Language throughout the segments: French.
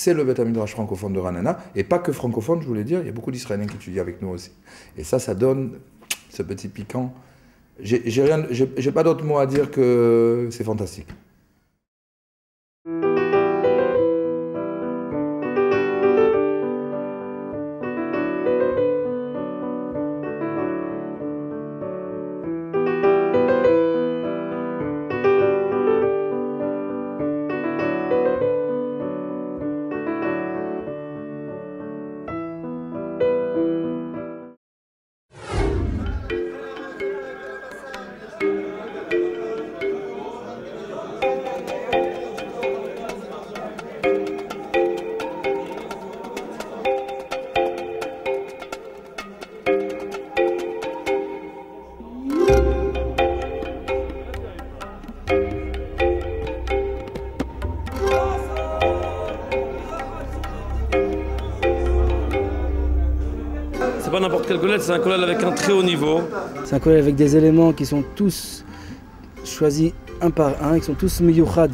c'est le Beth Midrash francophone de Ranana, et pas que francophone, je voulais dire, il y a beaucoup d'Israéliens qui étudient avec nous aussi. Et ça donne ce petit piquant. J'ai pas d'autre mot à dire que c'est fantastique. C'est pas n'importe quel kollel, c'est un kollel avec un très haut niveau. C'est un kollel avec des éléments qui sont tous choisis un par un, qui sont tous miyuchad.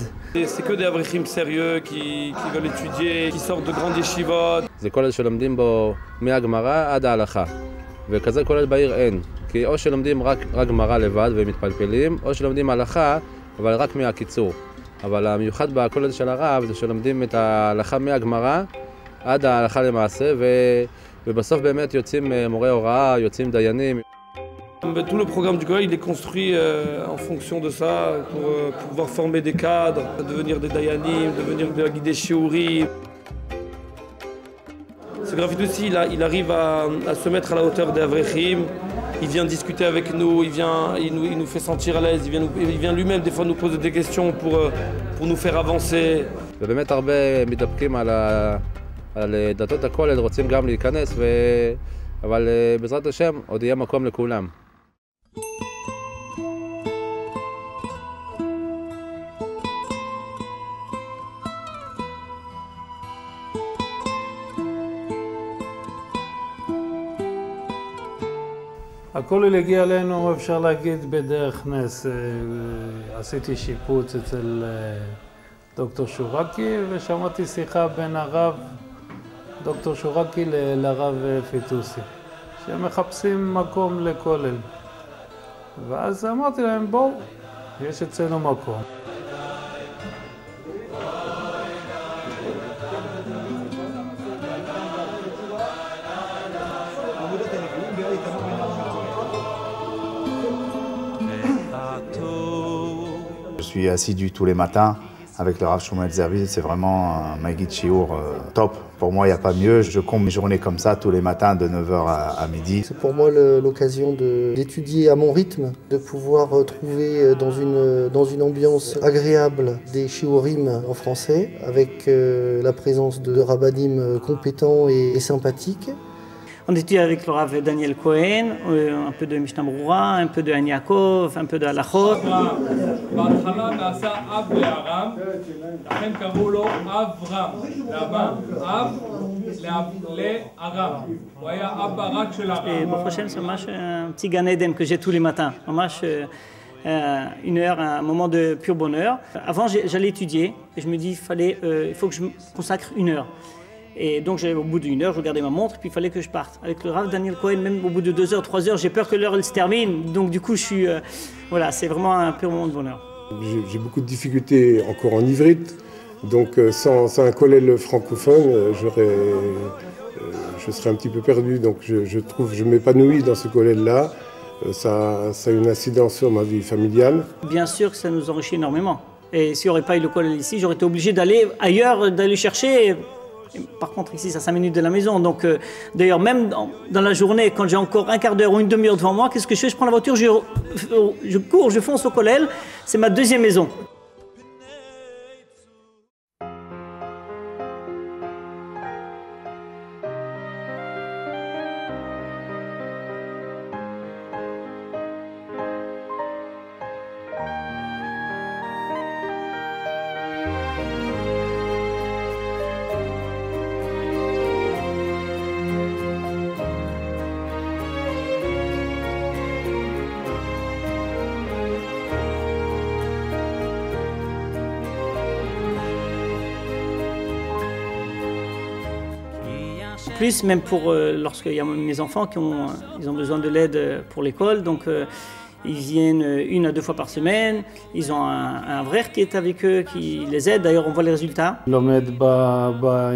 C'est que des avrichim sérieux qui veulent étudier, qui sortent de grandes yeshivot. זה כולל שלומדים בו מהגמרא עד ההלכה, וכזה כולל בעיר אין, כי או שלומדים רק גמרא לבד ומתפלפלים, או שלומדים הלכה, אבל רק מהקיצור. אבל המיוחד בכולל של הרב זה שלומדים את ההלכה מהגמרא עד ההלכה למעשה, ובסוף באמת יוצאים מורי הוראה, יוצאים דיינים. Tout le programme du kollel, il est construit en fonction de ça, pour pouvoir former des cadres, devenir des dayanim, devenir des shiurim. Ce graphite aussi, il arrive à se mettre à la hauteur des avrechim. Il vient discuter avec nous, il nous fait sentir à l'aise, il vient lui-même des fois nous poser des questions pour nous faire avancer. ובאמת הרבה מתדפקים על דתות הכולל, רוצים גם להיכנס, אבל בעזרת השם עוד יהיה מקום לכולם. הכולל הגיע אלינו, אפשר להגיד, בדרך נס. עשיתי שיפוץ אצל דוקטור שורקי, ושמעתי שיחה בין הרב דוקטור שורקי לרב פיטוסי, שמחפשים מקום לכולל. ואז אמרתי להם, בואו, יש אצלנו מקום. Je suis assidu tous les matins avec le Rav Shmuel Zervil, c'est vraiment un Maggid Shiur top. Pour moi, il n'y a pas mieux. Je compte mes journées comme ça tous les matins de 9h à midi. C'est pour moi l'occasion d'étudier à mon rythme, de pouvoir trouver dans une ambiance agréable des shiurim en français, avec la présence de rabbanim compétents et sympathiques. On étudie avec le Rav Daniel Cohen, un peu de Mishnah Brura, un peu de Han Yaakov, un peu de Halachot. Et Baruch Hashem, c'est un petit Gan Eden que j'ai tous les matins. Une heure, un moment de pur bonheur. Avant, j'allais étudier et je me dis il faut que je me consacre une heure. Et donc au bout d'une heure, je regardais ma montre, puis il fallait que je parte. Avec le Rav Daniel Cohen, même au bout de 2 heures, 3 heures, j'ai peur que l'heure elle se termine. Donc du coup, voilà, c'est vraiment un pur moment de bonheur. J'ai beaucoup de difficultés encore en ivrite, donc sans un kollel francophone, je serais un petit peu perdu. Donc je m'épanouis dans ce kollel-là. Ça a une incidence sur ma vie familiale. Bien sûr que ça nous enrichit énormément. Et s'il n'y aurait pas eu le kollel ici, j'aurais été obligé d'aller ailleurs, d'aller chercher. Par contre, ici, c'est à 5 minutes de la maison. Donc, d'ailleurs, même dans la journée, quand j'ai encore un quart d'heure ou une demi-heure devant moi, qu'est-ce que je fais? Je prends la voiture, je cours, je fonce au kollel. C'est ma deuxième maison. plus, même pour lorsqu'il y a mes enfants ils ont besoin de l'aide pour l'école. Donc ils viennent 1 à 2 fois par semaine. Ils ont un frère qui est avec eux, qui les aide. D'ailleurs, on voit les résultats. לומד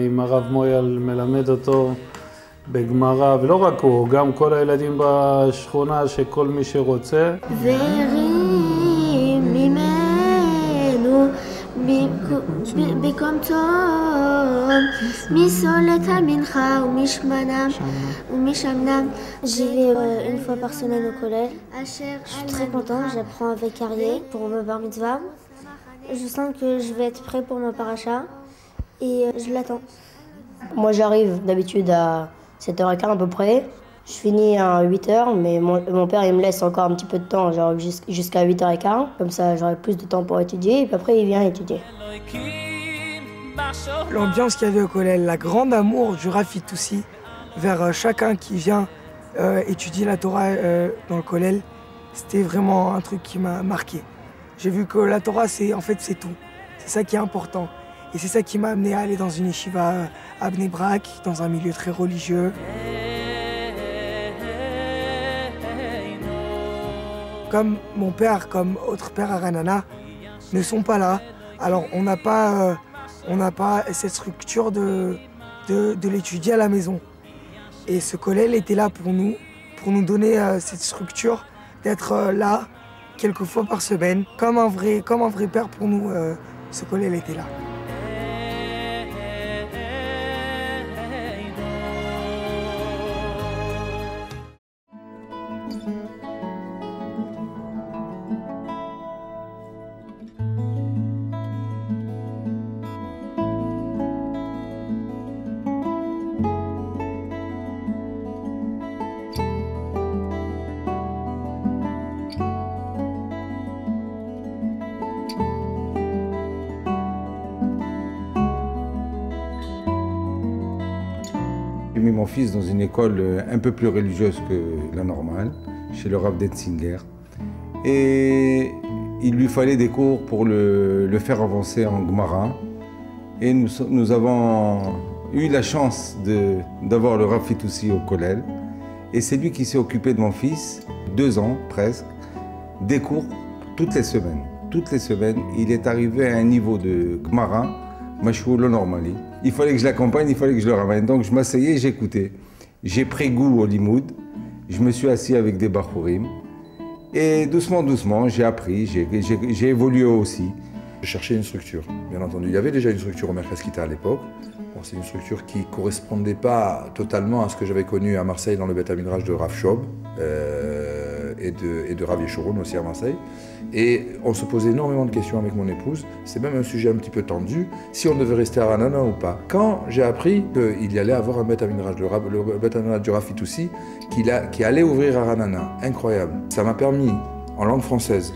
עם הרב מויאל, מלמד אותו בגמרא, ולא רק הוא, גם כל הילדים בשכונה, שכל מי שרוצה. במקום טוב, מסולת המנחה ומשמנם ומשמנם. J'y vais une fois par semaine au collège. Je suis très contente, j'apprends avec Arié pour mon bar mitzvah. Je sens que je vais être prêt pour mon paracha et je l'attends. Moi j'arrive d'habitude à 7h15 à peu près. Je finis à 8h, mais mon père il me laisse encore un petit peu de temps, genre jusqu'à 8h15. Comme ça j'aurai plus de temps pour étudier et puis après il vient étudier. L'ambiance qu'il y avait au collège, la grande amour du Rav Fitoussi vers chacun qui vient étudier la Torah dans le collège, c'était vraiment un truc qui m'a marqué. J'ai vu que la Torah c'est tout, c'est ça qui est important. Et c'est ça qui m'a amené à aller dans une yeshiva à Bnei Brak, dans un milieu très religieux. Comme mon père, comme autre père à Ranana, ne sont pas là. Alors on n'a pas cette structure de l'étudier à la maison. Et ce collège était là pour nous donner cette structure d'être là quelques fois par semaine. Comme un vrai père pour nous, ce collège était là. J'ai mis mon fils dans une école un peu plus religieuse que la normale, chez le Rav Detzinger. Et il lui fallait des cours pour le faire avancer en Gemara. Et nous avons eu la chance d'avoir le Rav Fitoussi au collège. Et c'est lui qui s'est occupé de mon fils, 2 ans presque, des cours toutes les semaines. Toutes les semaines, il est arrivé à un niveau de Gemara, Mashou le normali. Il fallait que je l'accompagne, il fallait que je le ramène. Donc je m'asseyais, j'écoutais. J'ai pris goût au limoud, je me suis assis avec des bachourim. Et doucement, doucement, j'ai appris, j'ai évolué aussi. Je cherchais une structure, bien entendu. Il y avait déjà une structure au Merkaz Kita à l'époque. Bon, c'est une structure qui ne correspondait pas totalement à ce que j'avais connu à Marseille dans le Beth Midrash de Rav Shob et de Rav Yeshurun aussi à Marseille. Et on se posait énormément de questions avec mon épouse. C'est même un sujet un petit peu tendu, si on devait rester à Ranana ou pas. Quand j'ai appris qu'il y allait avoir un Beth Midrash, le Beth Midrash du Rav Fitoussi, qui allait ouvrir à Ranana, incroyable. Ça m'a permis, en langue française,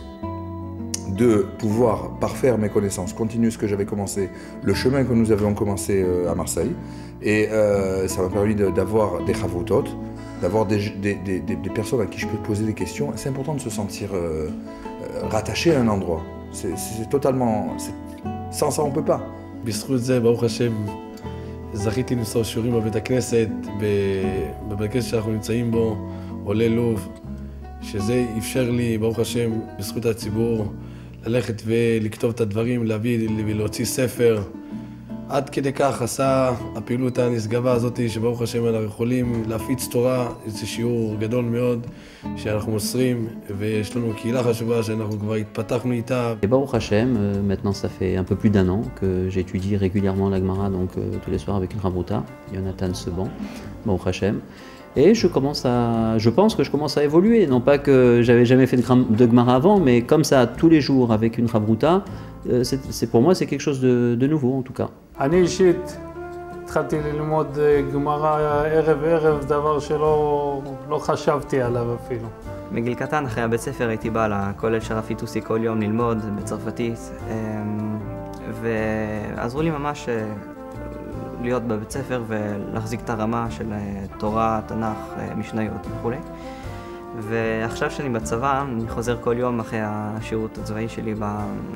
de pouvoir parfaire mes connaissances, continuer ce que j'avais commencé, le chemin que nous avions commencé à Marseille. Et ça m'a permis d'avoir des chavotot, d'avoir des personnes à qui je peux poser des questions. C'est important de se sentir rattaché à un endroit. C'est totalement... sans ça, on ne peut pas. בזכות זה, ברוך השם, זכיתי למסור שיעורים בבית הכנסת, בבית הכנסת שאנחנו נמצאים בו, עולי לוב, שזה אפשר לי, ברוך השם, בזכות הציבור, ללכת ולכתוב את הדברים, להביא ולהוציא ספר. עד כדי כך עשה הפעילות הנשגבה הזאת, שברוך השם אנחנו יכולים להפיץ תורה, זה שיעור גדול מאוד שאנחנו מוסרים, ויש לנו קהילה חשובה שאנחנו כבר התפתחנו איתה. Et Baruch Hashem, maintenant ça fait un peu plus d'1 an que j'étudie régulièrement la Gemara, donc tous les soirs avec une Ravruta, Jonathan Seban, Baruch Hashem. Et je pense que je commence à évoluer, non pas que j'avais jamais fait de Gemara avant, mais comme ça tous les jours avec une Ravruta, pour moi c'est quelque chose de nouveau en tout cas. אני אישית התחלתי ללמוד גמרא ערב, דבר שלא חשבתי עליו אפילו. מגיל קטן, אחרי הבית ספר, הייתי בא לכולל של הרב פיטוסי כל יום ללמוד בצרפתית, ועזרו לי ממש להיות בבית ספר ולהחזיק את הרמה של תורה, תנ"ך, משניות וכו'. ועכשיו שאני בצבא, אני חוזר כל יום אחרי השירות הצבאי שלי,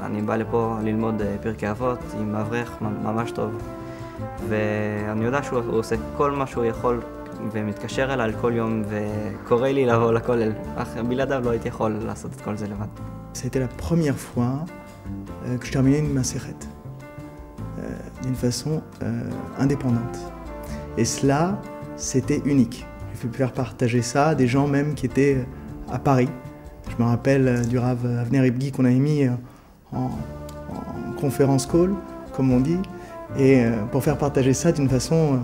אני בא לפה ללמוד פרקי אבות עם אברך ממש טוב. ואני יודע שהוא עושה כל מה שהוא יכול ומתקשר אליי כל יום וקורא לי לבוא לכולל, אך בלעדיו לא הייתי יכול לעשות את כל זה לבד. C'était la première fois que je terminais une Maseret d'une façon indépendante. Et cela, c'était unique. J'ai pu faire partager ça à des gens même qui étaient à Paris. Je me rappelle du Rav Avner Ibgi qu'on avait mis en conférence call, comme on dit, et pour faire partager ça d'une façon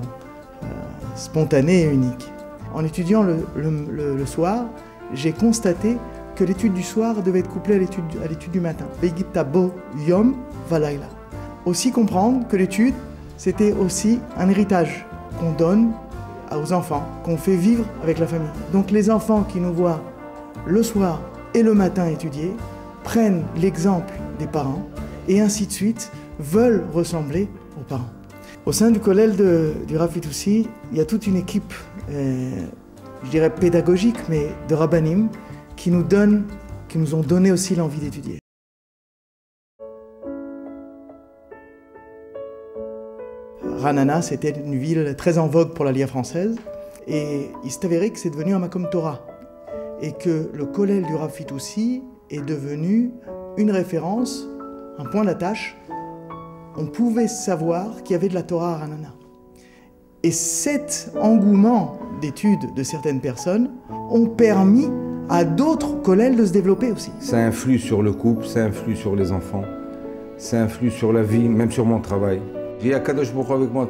spontanée et unique. En étudiant le soir, j'ai constaté que l'étude du soir devait être couplée à l'étude du matin. Ve'igipta bo yom valayla. Aussi comprendre que l'étude, c'était aussi un héritage qu'on donne aux enfants, qu'on fait vivre avec la famille. Donc les enfants qui nous voient le soir et le matin étudier, prennent l'exemple des parents et ainsi de suite veulent ressembler aux parents. Au sein du collège du Rav Fitoussi, il y a toute une équipe, je dirais pédagogique, mais de rabbanim, qui nous ont donné aussi l'envie d'étudier. Ranana, c'était une ville très en vogue pour l'Aliyah française, et il s'est avéré que c'est devenu un Makom Torah, et que le collège du Rav Fitoussi est devenu une référence, un point d'attache. On pouvait savoir qu'il y avait de la Torah à Ranana. Et cet engouement d'études de certaines personnes ont permis à d'autres collèges de se développer aussi. Ça influe sur le couple, ça influe sur les enfants, ça influe sur la vie, même sur mon travail. J'ai Akadosh Baruch Hu avec moi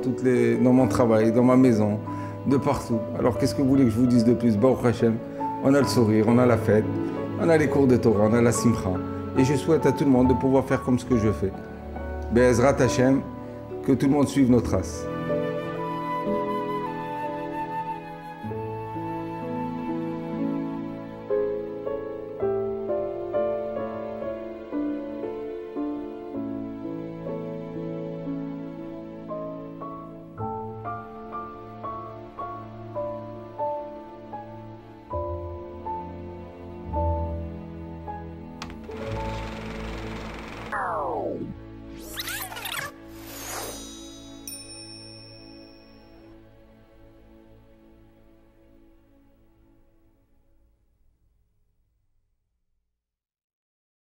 dans mon travail, dans ma maison, de partout. Alors qu'est-ce que vous voulez que je vous dise de plus? Baruch Hashem, on a le sourire, on a la fête, on a les cours de Torah, on a la simcha. Et je souhaite à tout le monde de pouvoir faire comme ce que je fais. Be'ezrat Hashem, que tout le monde suive nos traces.